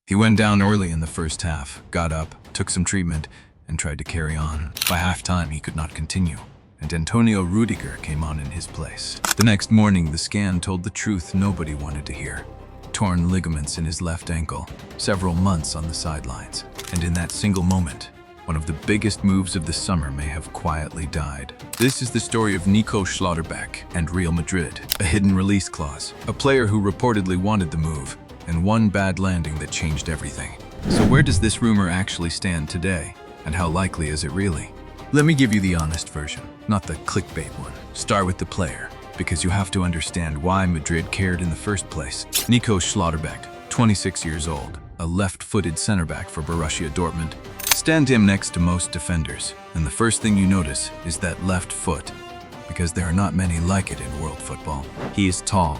He went down early in the first half, got up, took some treatment, and tried to carry on. By halftime, he could not continue, and Antonio Rudiger came on in his place. The next morning, the scan told the truth nobody wanted to hear. Torn ligaments in his left ankle, several months on the sidelines. And in that single moment, one of the biggest moves of the summer may have quietly died. This is the story of Nico Schlotterbeck and Real Madrid. A hidden release clause, a player who reportedly wanted the move, and one bad landing that changed everything. So where does this rumor actually stand today? And how likely is it really? Let me give you the honest version, not the clickbait one. Start with the player, because you have to understand why Madrid cared in the first place. Nico Schlotterbeck, 26 years old, a left-footed center back for Borussia Dortmund. Stand him next to most defenders, and the first thing you notice is that left foot, because there are not many like it in world football. He is tall,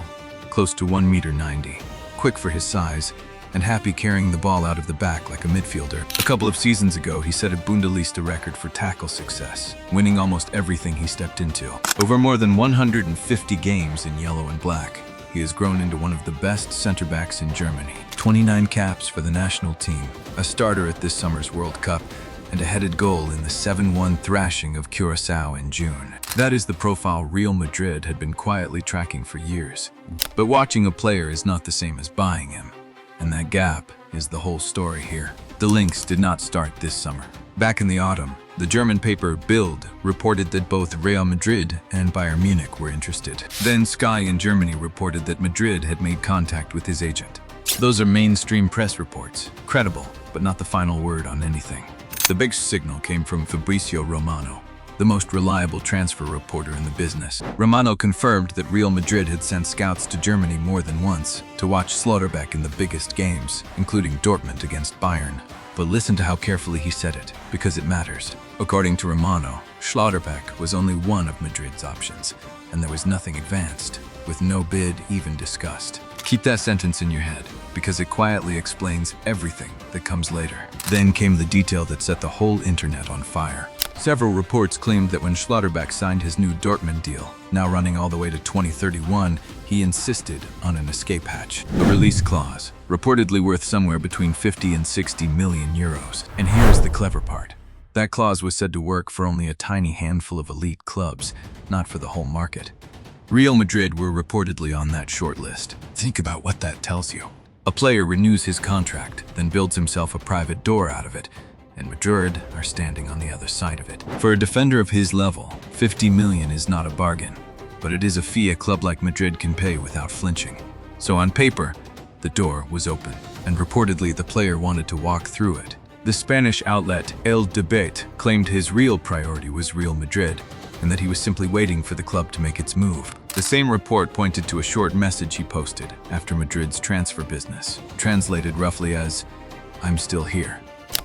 close to 1.90 meters, quick for his size, and happy carrying the ball out of the back like a midfielder. A couple of seasons ago, he set a Bundesliga record for tackle success, winning almost everything he stepped into. Over more than 150 games in yellow and black, he has grown into one of the best center backs in Germany. 29 caps for the national team, a starter at this summer's World Cup, and a headed goal in the 7-1 thrashing of Curaçao in June. That is the profile Real Madrid had been quietly tracking for years. But watching a player is not the same as buying him. And that gap is the whole story here. The links did not start this summer. Back in the autumn, the German paper Bild reported that both Real Madrid and Bayern Munich were interested. Then Sky in Germany reported that Madrid had made contact with his agent. Those are mainstream press reports, credible, but not the final word on anything. The big signal came from Fabrizio Romano, the most reliable transfer reporter in the business. Romano confirmed that Real Madrid had sent scouts to Germany more than once to watch Schlotterbeck in the biggest games, including Dortmund against Bayern. But listen to how carefully he said it, because it matters. According to Romano, Schlotterbeck was only one of Madrid's options, and there was nothing advanced, with no bid even discussed. Keep that sentence in your head, because it quietly explains everything that comes later. Then came the detail that set the whole internet on fire. Several reports claimed that when Schlotterbeck signed his new Dortmund deal, now running all the way to 2031, he insisted on an escape hatch, a release clause, reportedly worth somewhere between 50 and 60 million euros. And here's the clever part. That clause was said to work for only a tiny handful of elite clubs, not for the whole market. Real Madrid were reportedly on that shortlist. Think about what that tells you. A player renews his contract, then builds himself a private door out of it, and Madrid are standing on the other side of it. For a defender of his level, 50 million is not a bargain, but it is a fee a club like Madrid can pay without flinching. So on paper, the door was open, and reportedly the player wanted to walk through it. The Spanish outlet El Debate claimed his real priority was Real Madrid, and that he was simply waiting for the club to make its move. The same report pointed to a short message he posted after Madrid's transfer business, translated roughly as, "I'm still here."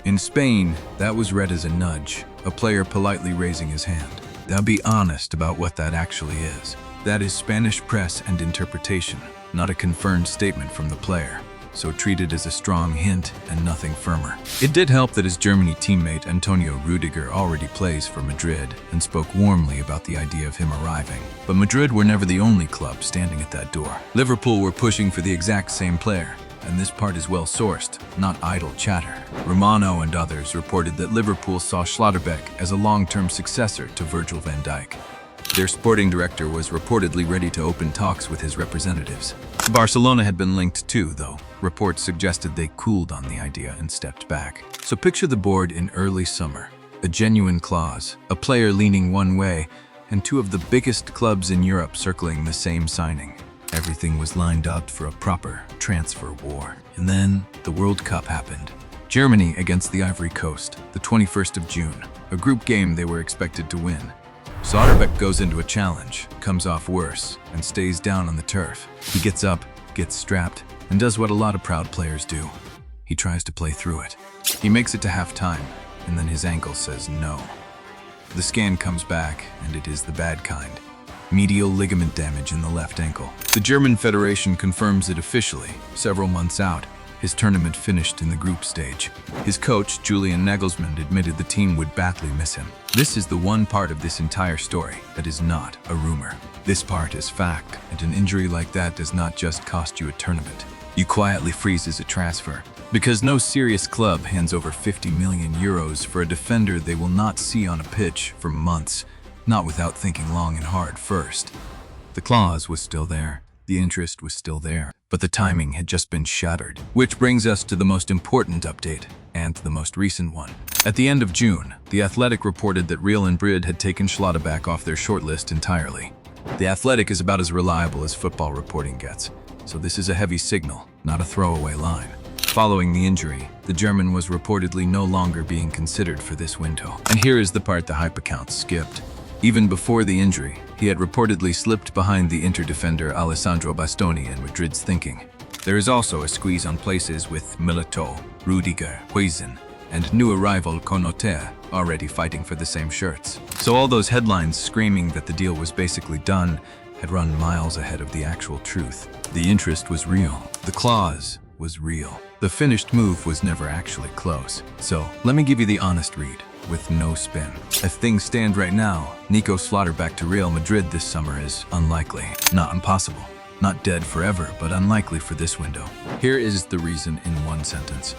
In Spain, that was read as a nudge, a player politely raising his hand. Now be honest about what that actually is. That is Spanish press and interpretation, not a confirmed statement from the player. So treat it as a strong hint and nothing firmer. It did help that his Germany teammate Antonio Rudiger already plays for Madrid and spoke warmly about the idea of him arriving. But Madrid were never the only club standing at that door. Liverpool were pushing for the exact same player, and this part is well sourced, not idle chatter. Romano and others reported that Liverpool saw Schlotterbeck as a long-term successor to Virgil van Dijk. Their sporting director was reportedly ready to open talks with his representatives. Barcelona had been linked too, though. Reports suggested they cooled on the idea and stepped back. So picture the board in early summer. A genuine clause, a player leaning one way, and two of the biggest clubs in Europe circling the same signing. Everything was lined up for a proper transfer war. And then the World Cup happened. Germany against the Ivory Coast, the 21st of June, a group game they were expected to win. Schlotterbeck goes into a challenge, comes off worse, and stays down on the turf. He gets up, gets strapped, and does what a lot of proud players do. He tries to play through it. He makes it to halftime, and then his ankle says no. The scan comes back, and it is the bad kind. Medial ligament damage in the left ankle. The German Federation confirms it officially, several months out. His tournament finished in the group stage. His coach, Julian Nagelsmann, admitted the team would badly miss him. This is the one part of this entire story that is not a rumor. This part is fact, and an injury like that does not just cost you a tournament. You quietly freezes a transfer, because no serious club hands over 50 million euros for a defender they will not see on a pitch for months, not without thinking long and hard first. The clause was still there, the interest was still there, but the timing had just been shattered. Which brings us to the most important update, and the most recent one. At the end of June, The Athletic reported that Real Madrid had taken Schlotterbeck off their shortlist entirely. The Athletic is about as reliable as football reporting gets, so this is a heavy signal, not a throwaway line. Following the injury, the German was reportedly no longer being considered for this window. And here is the part the hype accounts skipped. Even before the injury, he had reportedly slipped behind the Inter defender Alessandro Bastoni in Madrid's thinking. There is also a squeeze on places with Milito, Rudiger, Huijsen, and new arrival Konaté already fighting for the same shirts. So all those headlines screaming that the deal was basically done had run miles ahead of the actual truth. The interest was real. The clause was real. The finished move was never actually close. So let me give you the honest read, with no spin. As things stand right now, Nico Schlotterbeck to Real Madrid this summer is unlikely. Not impossible. Not dead forever, but unlikely for this window. Here is the reason in one sentence.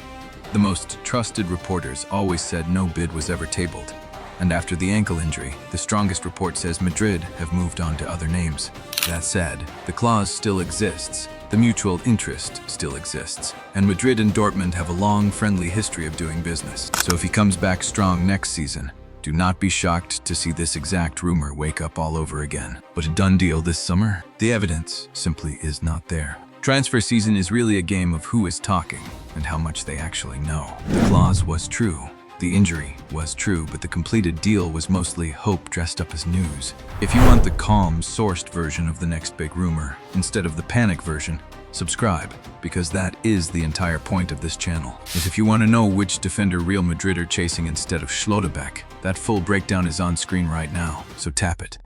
The most trusted reporters always said no bid was ever tabled. And after the ankle injury, the strongest report says Madrid have moved on to other names. That said, the clause still exists. The mutual interest still exists, and Madrid and Dortmund have a long, friendly history of doing business. So if he comes back strong next season, do not be shocked to see this exact rumor wake up all over again. But a done deal this summer? The evidence simply is not there. Transfer season is really a game of who is talking and how much they actually know. The clause was true. The injury was true, but the completed deal was mostly hope dressed up as news. If you want the calm, sourced version of the next big rumor, instead of the panic version, subscribe, because that is the entire point of this channel. And if you want to know which defender Real Madrid are chasing instead of Schlotterbeck, that full breakdown is on screen right now, so tap it.